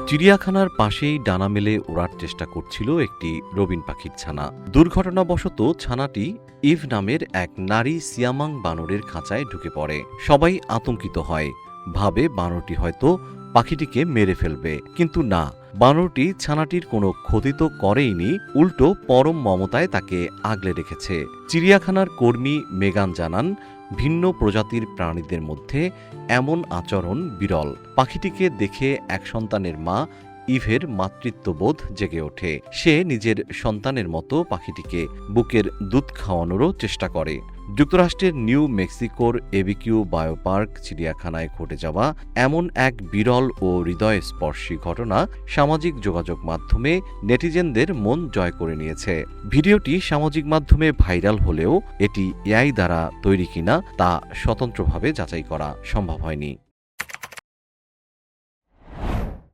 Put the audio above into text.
চিড়িয়াখানার পাশেই ডানা মেলে ওড়ার চেষ্টা করছিল একটি রবিন পাখির ছানা। দুর্ঘটনাবশত ছানাটি ইভ নামের এক নারী সিয়ামাং বানরের খাঁচায় ঢুকে পড়ে। সবাই আতঙ্কিত হয়, ভাবে বানরটি হয়তো পাখিটিকে মেরে ফেলবে, কিন্তু না, বানরটি ছানাটির কোনো ক্ষতি তো করেইনি, উল্টো পরম মমতায় তাকে আগলে রেখেছে। চিড়িয়াখানার কর্মী মেগান জানান, ভিন্ন প্রজাতির প্রাণীদের মধ্যে এমন আচরণ বিরল। পাখিটিকে দেখে এক সন্তানের মা ইভের মাতৃত্ববোধ জেগে ওঠে। সে নিজের সন্তানের মতো পাখিটিকে বুকের দুধ খাওয়ানোরও চেষ্টা করে। যুক্তরাষ্ট্রের নিউ মেক্সিকোর এবিকিউ বায়োপার্ক চিড়িয়াখানায় ঘটে যাওয়া এমন এক বিরল ও হৃদয়স্পর্শী ঘটনা সামাজিক যোগাযোগ মাধ্যমে নেটিজেনদের মন জয় করে নিয়েছে। ভিডিওটি সামাজিক মাধ্যমে ভাইরাল হলেও এটি এআই দ্বারা তৈরি কিনা তা স্বতন্ত্রভাবে যাচাই করা সম্ভব হয়নি।